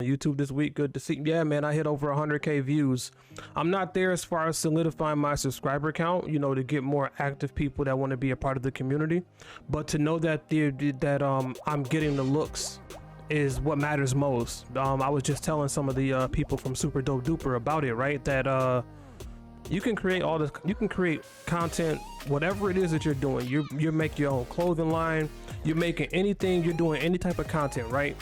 YouTube this week. Good to see. Yeah, man, I hit over 100K views. I'm not there as far as solidifying my subscriber count, you know, to get more active people that want to be a part of the community. But to know that I'm getting the looks is what matters most. I was just telling some of the people from Super Dope Duper about it, right? That you can create all this, you can create content, whatever it is that you're doing. You make your own clothing line, you're making anything, you're doing any type of content, right?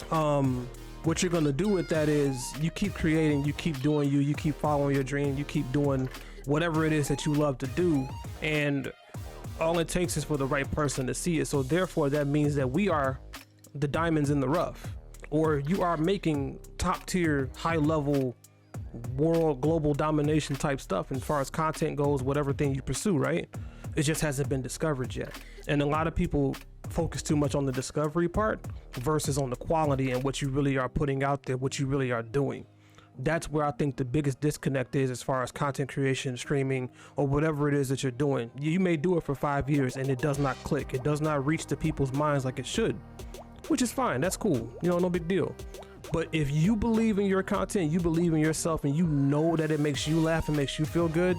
What you're gonna do with that is you keep creating, you keep doing you keep following your dream, you keep doing whatever it is that you love to do, and all it takes is for the right person to see it. So therefore that means that we are the diamonds in the rough, or you are making top tier, high level, world global domination type stuff as far as content goes, whatever thing you pursue, right? It just hasn't been discovered yet. And a lot of people focus too much on the discovery part versus on the quality and what you really are putting out there, what you really are doing. That's where I think the biggest disconnect is as far as content creation, streaming, or whatever it is that you're doing. You may do it for 5 years and it does not click. It does not reach the people's minds like it should, which is fine. That's cool. You know, no big deal. But if you believe in your content, you believe in yourself, and you know that it makes you laugh and makes you feel good,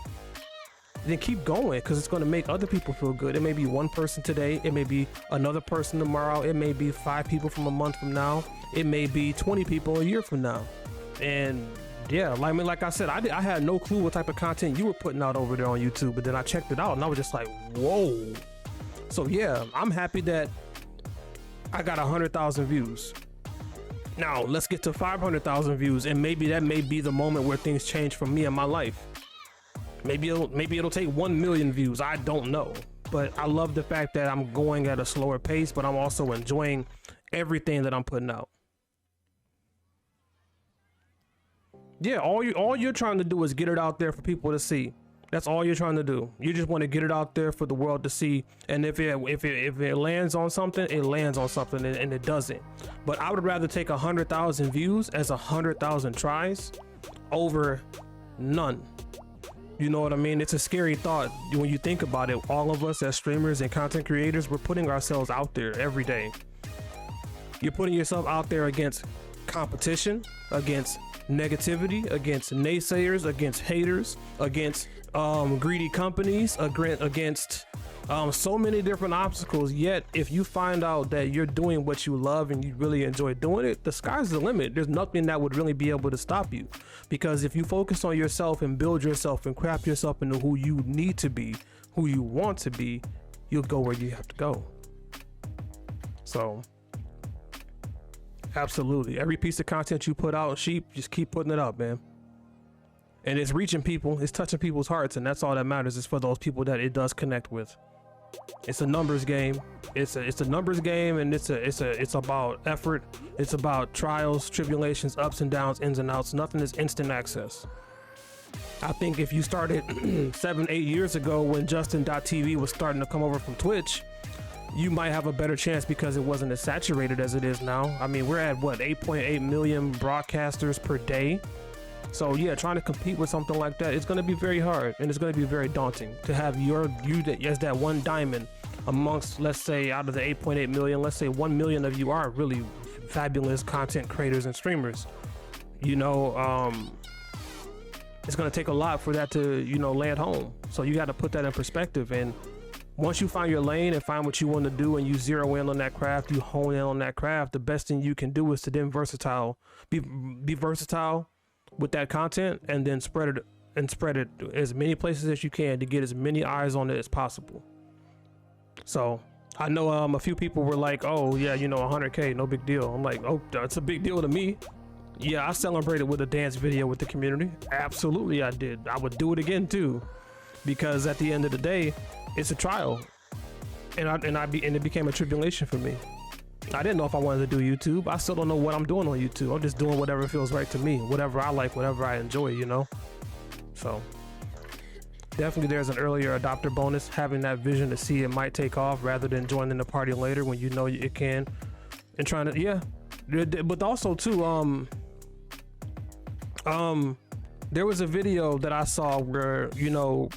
then keep going, because it's going to make other people feel good. It may be one person today, it may be another person tomorrow, it may be 5 people from a month from now, it may be 20 people a year from now. And yeah, like I said, I had no clue what type of content you were putting out over there on YouTube, but then I checked it out and I was just like, whoa. So yeah, I'm happy that I got 100,000 views. Now let's get to 500,000 views, and maybe that may be the moment where things change for me in my life. Maybe it'll take 1 million views. I don't know, but I love the fact that I'm going at a slower pace, but I'm also enjoying everything that I'm putting out. Yeah, all you're trying to do is get it out there for people to see. That's all you're trying to do. You just want to get it out there for the world to see. And if it lands on something, it lands on something, and it doesn't. But I would rather take 100,000 views as 100,000 tries over none. You know what I mean? It's a scary thought when you think about it. All of us as streamers and content creators, we're putting ourselves out there every day. You're putting yourself out there against competition, against negativity, against naysayers, against haters, against greedy companies, against so many different obstacles. Yet if you find out that you're doing what you love and you really enjoy doing it, the sky's the limit. There's nothing that would really be able to stop you, because if you focus on yourself and build yourself and craft yourself into who you need to be, who you want to be, you'll go where you have to go. So absolutely, every piece of content you put out, Sheep, just keep putting it out, man. And it's reaching people, it's touching people's hearts, and that's all that matters, is for those people that it does connect with. It's a numbers game. It's a numbers game, and it's about effort. It's about trials, tribulations, ups and downs, ins and outs. Nothing is instant access. I think if you started 7-8 years ago when Justin.tv was starting to come over from Twitch, you might have a better chance because it wasn't as saturated as it is now. I mean, we're at what, 8.8 million broadcasters per day. So yeah, trying to compete with something like that, it's going to be very hard, and it's going to be very daunting to have you as that one diamond amongst, let's say, out of the 8.8 million, let's say 1 million of you are really fabulous content creators and streamers. You know, it's going to take a lot for that to, you know, land home. So you got to put that in perspective. And once you find your lane and find what you want to do, and you zero in on that craft, you hone in on that craft, the best thing you can do is to then be versatile with that content, and then spread it as many places as you can to get as many eyes on it as possible. So I know a few people were like, oh yeah, you know, 100K, no big deal. I'm like, oh, that's a big deal to me. Yeah, I celebrated with a dance video with the community. Absolutely I did. I would do it again too, because at the end of the day, it's a trial, and it became a tribulation for me. I didn't know if I wanted to do YouTube. I still don't know what I'm doing on YouTube. I'm just doing whatever feels right to me, whatever I like, whatever I enjoy, you know? So definitely there's an earlier adopter bonus, having that vision to see it might take off rather than joining the party later when you know it can, and trying to, yeah. But also too, there was a video that I saw where, you know,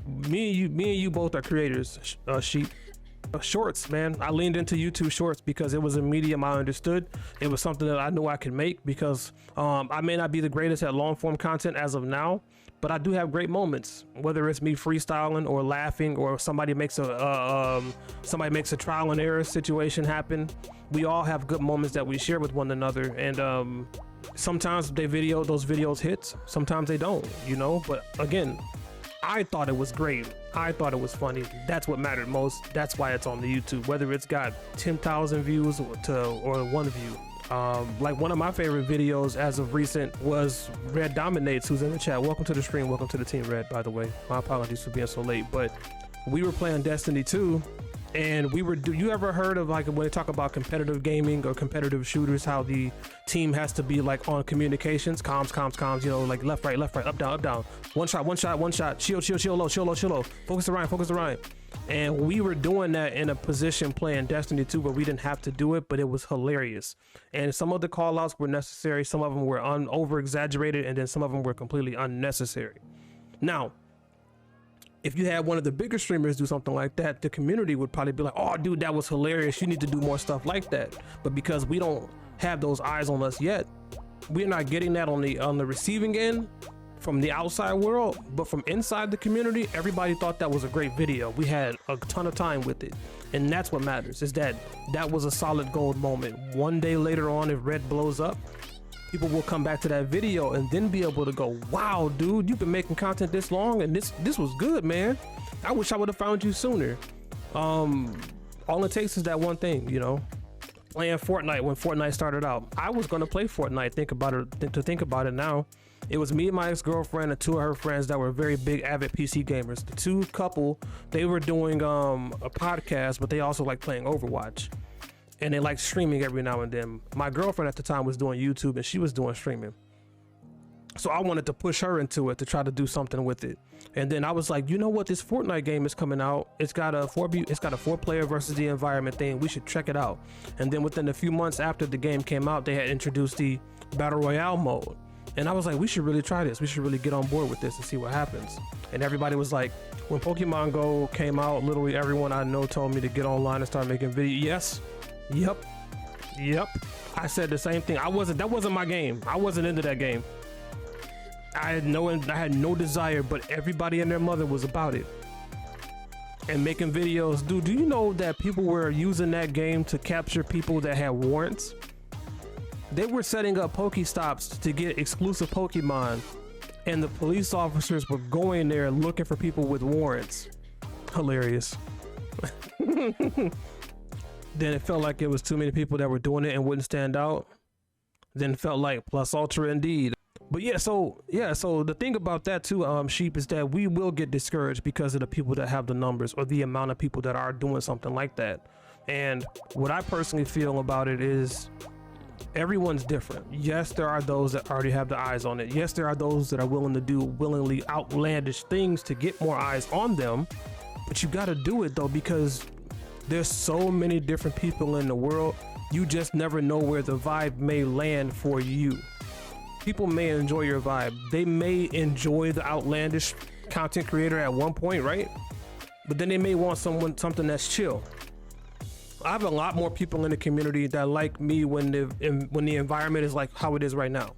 me and you both are creators, Sheep. Shorts, man. I leaned into YouTube Shorts because it was a medium I understood. It was something that I knew I could make because I may not be the greatest at long form content as of now, but I do have great moments, whether it's me freestyling or laughing or somebody makes a trial and error situation happen. We all have good moments that we share with one another, and sometimes those videos hit, sometimes they don't, you know. But again, I thought it was great. I thought it was funny. That's what mattered most. That's why it's on the YouTube, whether it's got 10,000 views or 1 view. Like one of my favorite videos as of recent was Red Dominates, who's in the chat. Welcome to the stream. Welcome to the team, Red, by the way. My apologies for being so late, but we were playing Destiny 2 and you ever heard of, like, when they talk about competitive gaming or competitive shooters, how the team has to be like on communications, comms, you know, like left, right, up, down, one shot, shield low, focus the Ryan. And we were doing that in a position playing Destiny 2 where we didn't have to do it, but it was hilarious. And some of the call outs were necessary, some of them were over exaggerated, and then some of them were completely unnecessary. Now, if you had one of the bigger streamers do something like that, the community would probably be like, oh dude, that was hilarious, you need to do more stuff like that. But because we don't have those eyes on us yet, we're not getting that on the receiving end from the outside world, but from inside the community, everybody thought that was a great video. We had a ton of time with it, and that's what matters, is that was a solid gold moment. One day later on, if Red blows up, people will come back to that video and then be able to go, wow dude, you've been making content this long and this was good, man. I wish I would have found you sooner. All it takes is that one thing, you know. Playing Fortnite when Fortnite started out, I was going to play Fortnite. Think about it now, it was me and my ex-girlfriend and 2 of her friends that were very big avid PC gamers. The 2 couple, they were doing a podcast, but they also like playing Overwatch, and they like streaming every now and then. My girlfriend at the time was doing YouTube and she was doing streaming, so I wanted to push her into it to try to do something with it. And then I was like, you know what, this Fortnite game is coming out, it's got a 4-player versus the environment thing, we should check it out. And then within a few months after the game came out, they had introduced the battle royale mode, and I was like, we should really try this, we should really get on board with this and see what happens. And everybody was like, when Pokemon Go came out, literally everyone I know told me to get online and start making videos. Yes, yep, I said the same thing. That wasn't my game. I wasn't into that game. I had no desire, but everybody and their mother was about it and making videos. Dude, do you know that people were using that game to capture people that had warrants? They were setting up Pokestops to get exclusive Pokemon, and the police officers were going there looking for people with warrants. Hilarious. Then it felt like it was too many people that were doing it and wouldn't stand out. Then it felt like plus ultra indeed. But so the thing about that too, Sheep, is that we will get discouraged because of the people that have the numbers or the amount of people that are doing something like that. And what I personally feel about it is everyone's different. Yes, there are those that already have the eyes on it. Yes, there are those that are willing to do willingly outlandish things to get more eyes on them. But you got to do it though, because there's so many different people in the world. You just never know where the vibe may land for you. People may enjoy your vibe. They may enjoy the outlandish content creator at one point, right? But then they may want something that's chill. I have a lot more people in the community that like me when the environment is like how it is right now,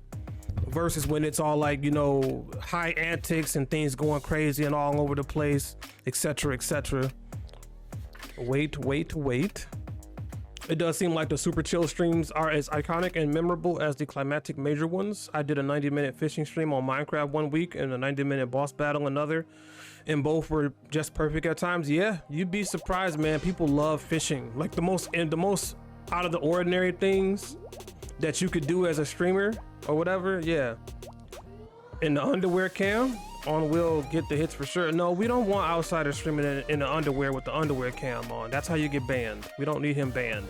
versus when it's all like, you know, high antics and things going crazy and all over the place, etc., etc. Wait. It does seem like the super chill streams are as iconic and memorable as the climatic major ones. I did a 90-minute fishing stream on Minecraft one week and a 90-minute boss battle another, and both were just perfect at times. Yeah, you'd be surprised, man. People love fishing. Like the most out of the ordinary things that you could do as a streamer or whatever. Yeah. In the underwear cam on will get the hits for sure. No, we don't want outsiders streaming in the underwear with the underwear cam on. That's how you get banned. We don't need him banned.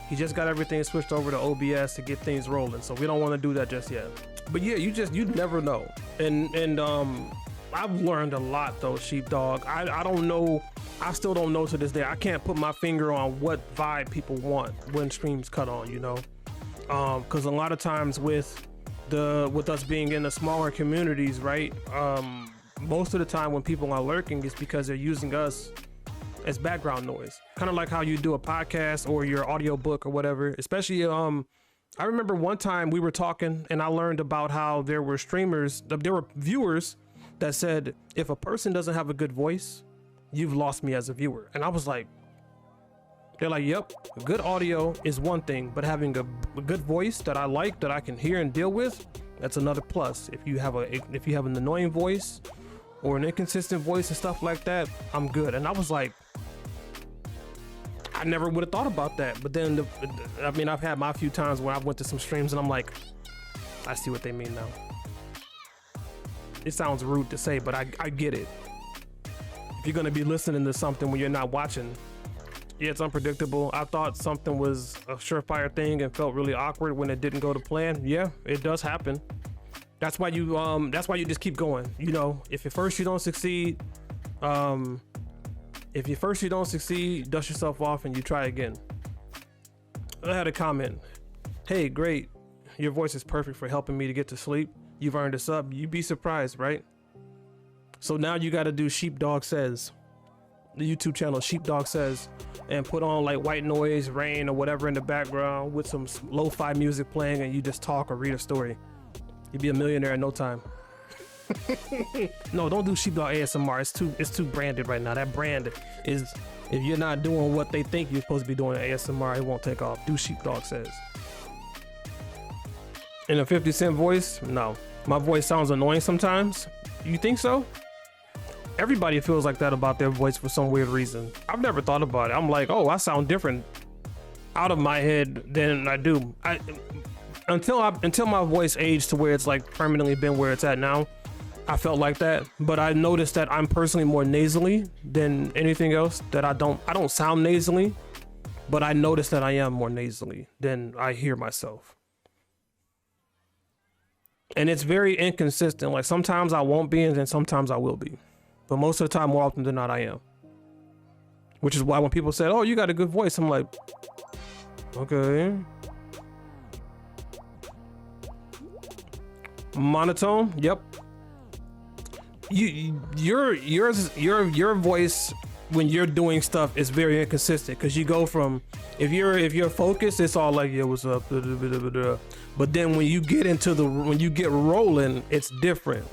He just got everything switched over to OBS to get things rolling, so we don't want to do that just yet. But yeah, you never know. And I've learned a lot though, Sheepdog. I don't know. I still don't know to this day. I can't put my finger on what vibe people want when streams cut on, you know, because a lot of times with us being in the smaller communities, right, most of the time when people are lurking, it's because they're using us as background noise, kind of like how you do a podcast or your audio book or whatever. Especially, I remember one time we were talking and I learned about how there were viewers that said, if a person doesn't have a good voice, you've lost me as a viewer. And I was like, they're like, yep, good audio is one thing, but having a good voice that I like, that I can hear and deal with, that's another plus. If you have an annoying voice or an inconsistent voice and stuff like that, I'm good. And I was like, I never would have thought about that. But then, I've had my few times when I went to some streams and I'm like, I see what they mean now. It sounds rude to say, but I get it. If you're gonna be listening to something when you're not watching, yeah, it's unpredictable. I thought something was a surefire thing and felt really awkward when it didn't go to plan. Yeah, it does happen. That's why you just keep going. You know, if at first you don't succeed, dust yourself off and you try again. I had a comment. Hey, great. Your voice is perfect for helping me to get to sleep. You've earned a sub. You'd be surprised, right? So now you got to do Sheepdog Says, the YouTube channel Sheepdog Says, and put on like white noise, rain, or whatever in the background with some lo-fi music playing, and you just talk or read a story. You'd be a millionaire in no time. No, don't do Sheepdog ASMR. It's too branded right now. That brand is, if you're not doing what they think you're supposed to be doing ASMR, it won't take off. Do Sheepdog Says. In a 50 Cent voice? No. My voice sounds annoying sometimes. You think so? Everybody feels like that about their voice for some weird reason. I've never thought about it. I'm like, oh, I sound different out of my head than I do. Until my voice aged to where it's like permanently been where it's at now, I felt like that. But I noticed that I'm personally more nasally than anything else. That I don't sound nasally, but I noticed that I am more nasally than I hear myself. And it's very inconsistent. Like sometimes I won't be, and then sometimes I will be. But most of the time, more often than not, I am. Which is why when people say, oh, you got a good voice, I'm like, okay. Monotone? Yep. Your voice when you're doing stuff is very inconsistent, because you go from, if you're focused, it's all like, yeah, what's up? But then when you get rolling, it's different.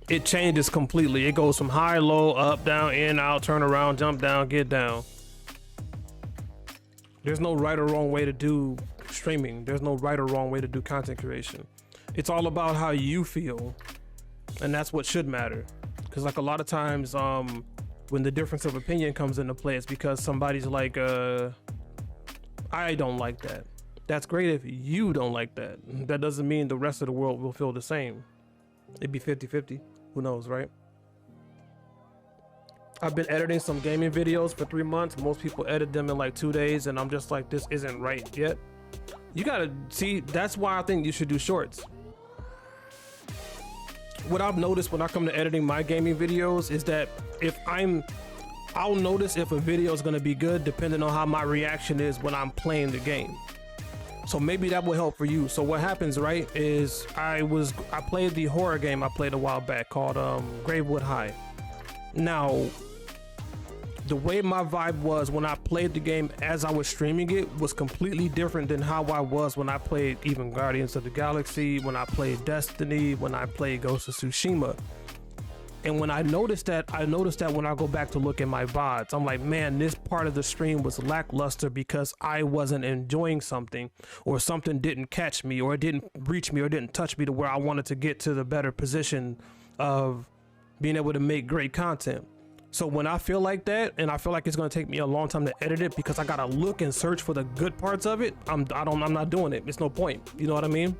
It changes completely. It goes from high, low, up, down, in, out, turn around, jump down, get down. There's no right or wrong way to do streaming. There's no right or wrong way to do content creation. It's all about how you feel, and that's what should matter. Because like a lot of times, when the difference of opinion comes into play, it's because somebody's like, I don't like that. That's great if you don't like that. That doesn't mean the rest of the world will feel the same. It'd be 50-50. Who knows, right? I've been editing some gaming videos for 3 months. Most people edit them in like 2 days, and I'm just like, this isn't right yet. You gotta see, that's why I think you should do shorts. What I've noticed when I come to editing my gaming videos is that I'll notice if a video is gonna be good depending on how my reaction is when I'm playing the game. So maybe that will help for you. So what happens, right, is I played the horror game I played a while back called Gravewood High. Now, the way my vibe was when I played the game as I was streaming it was completely different than how I was when I played even Guardians of the Galaxy, when I played Destiny, when I played Ghost of Tsushima. And when I noticed that when I go back to look at my VODs, I'm like, man, this part of the stream was lackluster because I wasn't enjoying something, or something didn't catch me, or it didn't reach me, or it didn't touch me to where I wanted to get to the better position of being able to make great content. So when I feel like that, and I feel like it's going to take me a long time to edit it because I got to look and search for the good parts of it, I'm not doing it. It's no point. You know what I mean?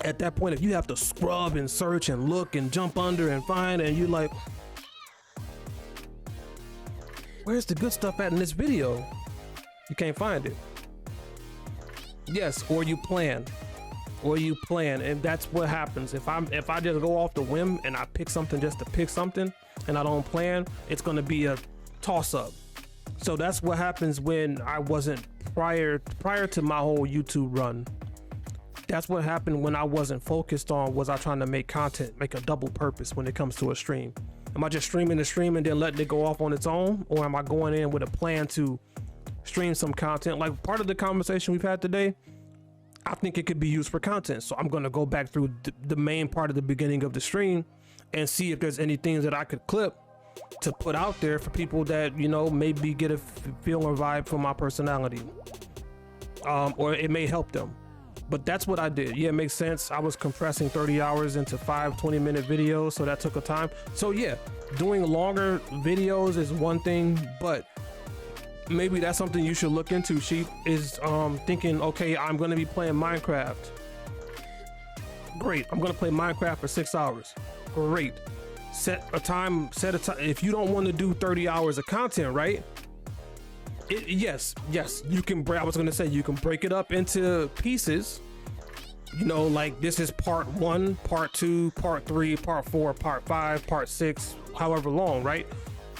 At that point, if you have to scrub and search and look and jump under and find, and you're like, where's the good stuff at in this video? You can't find it. Yes, or you plan, and that's what happens. If I just go off the whim and I pick something just to pick something, and I don't plan, it's gonna be a toss-up. So that's what happens when I wasn't prior to my whole YouTube run. That's what happened when I wasn't focused on, was I trying to make content, make a double purpose when it comes to a stream. Am I just streaming the stream and then letting it go off on its own? Or am I going in with a plan to stream some content? Like part of the conversation we've had today, I think it could be used for content. So I'm gonna go back through the main part of the beginning of the stream and see if there's any things that I could clip to put out there for people that, you know, maybe get a feel or vibe from my personality. Or it may help them. But that's what I did. Yeah, it makes sense. I was compressing 30 hours into 5 20-minute videos, so that took a time. So yeah, doing longer videos is one thing, but maybe that's something you should look into, Sheep, is thinking, okay, I'm gonna be playing Minecraft. Great, I'm gonna play Minecraft for 6 hours. Great. Set a time. If you don't want to do 30 hours of content, right? Yes, you can. I was gonna say you can break it up into pieces. You know, like this is part 1, part 2, part 3, part 4, part 5, part 6, however long, right?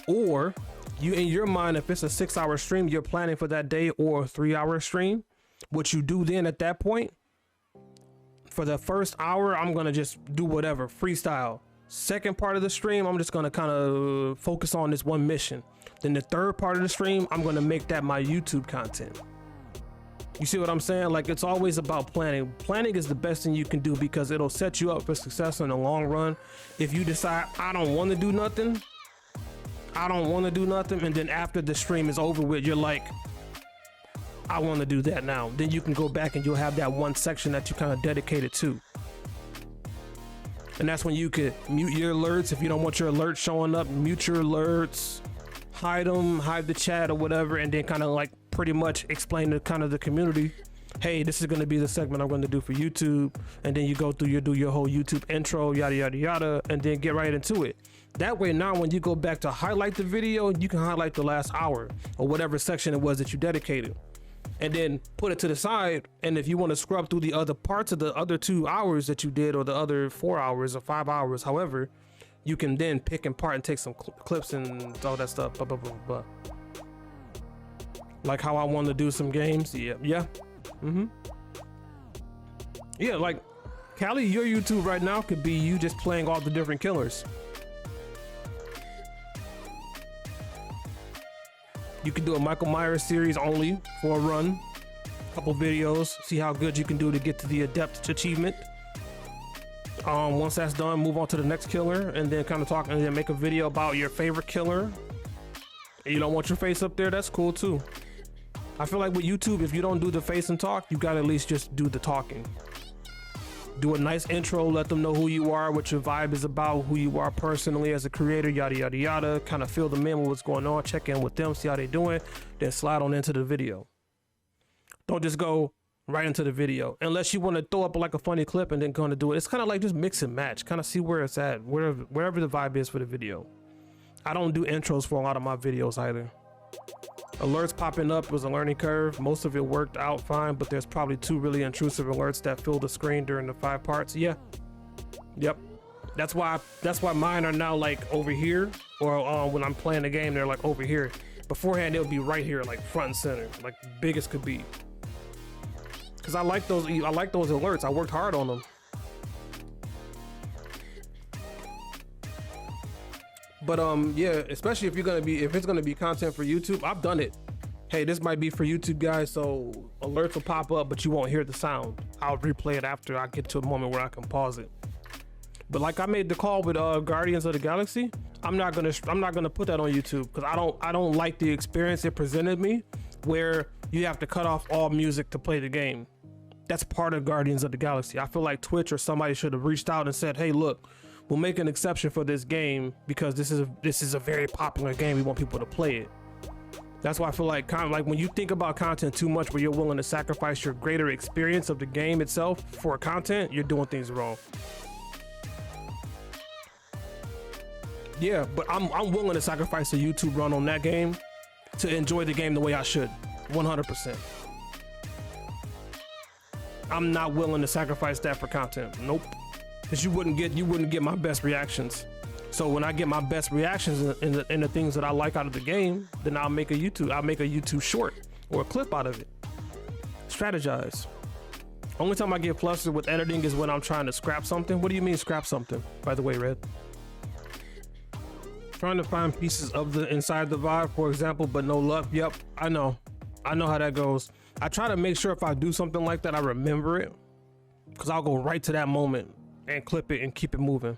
Or you, in your mind, if it's a 6-hour stream you're planning for that day, or a 3-hour stream, what you do then at that point, for the first hour, I'm gonna just do whatever, freestyle. Second part of the stream, I'm just gonna kind of focus on this one mission. Then the third part of the stream, I'm gonna make that my YouTube content. You see what I'm saying? Like, it's always about planning. Planning is the best thing you can do because it'll set you up for success in the long run. If you decide, I don't want to do nothing, and then after the stream is over with, you're like, I want to do that now. Then you can go back and you'll have that one section that you kind of dedicated to. And that's when you could mute your alerts. If you don't want your alerts showing up, mute your alerts, hide them, hide the chat or whatever, and then kind of like pretty much explain to kind of the community, hey, this is going to be the segment I'm going to do for YouTube. And then you go through, you do your whole YouTube intro, yada, yada, yada, and then get right into it. That way now when you go back to highlight the video, you can highlight the last hour or whatever section it was that you dedicated. And then put it to the side. And if you want to scrub through the other parts of the other 2 hours that you did, or the other 4 hours or 5 hours, however, you can then pick and part and take some clips and all that stuff. Blah, blah, blah, blah. Like how I want to do some games. Yeah. Yeah, like Callie, your YouTube right now could be you just playing all the different killers. You can do a Michael Myers series only for a run, couple videos, see how good you can do to get to the adept achievement. Once that's done, move on to the next killer, and then kind of talk, and then make a video about your favorite killer. You don't want your face up there, that's cool too. I feel like with YouTube, if you don't do the face and talk, you gotta at least just do the talking. Do a nice intro, let them know who you are, what your vibe is about, who you are personally as a creator, yada, yada, yada. Kind of fill them in with what's going on, check in with them, see how they doing, then slide on into the video. Don't just go right into the video. Unless you want to throw up like a funny clip and then kind of do it. It's kind of like just mix and match, kind of see where it's at, wherever the vibe is for the video. I don't do intros for a lot of my videos either. Alerts popping up was a learning curve. Most of it worked out fine, but there's probably 2 really intrusive alerts that fill the screen during the 5 parts. Yeah. Yep. That's why mine are now like over here, or when I'm playing the game, they're like over here. Beforehand, they would be right here, like front and center, like big as could be. Cause I like those alerts. I worked hard on them. But yeah, especially if it's gonna be content for YouTube, I've done it. Hey, this might be for YouTube guys, so alerts will pop up, but you won't hear the sound. I'll replay it after I get to a moment where I can pause it. But like I made the call with Guardians of the Galaxy, I'm not gonna put that on YouTube because I don't like the experience it presented me, where you have to cut off all music to play the game. That's part of Guardians of the Galaxy. I feel like Twitch or somebody should have reached out and said, hey, look, we'll make an exception for this game because this is a very popular game. We want people to play it. That's why I feel like kind of like when you think about content too much, where you're willing to sacrifice your greater experience of the game itself for content, you're doing things wrong. Yeah, but I'm willing to sacrifice a YouTube run on that game to enjoy the game the way I should, 100%. I'm not willing to sacrifice that for content. Nope. Because you wouldn't get my best reactions. So when I get my best reactions in the things that I like out of the game, then I'll make a YouTube short or a clip out of it. Strategize. Only time I get flustered with editing is when I'm trying to scrap something. What do you mean scrap something, by the way, Red? Trying to find pieces of the inside the vibe, for example, but no luck. Yep, I know how that goes. I try to make sure if I do something like that, I remember it, because I'll go right to that moment and clip it and keep it moving.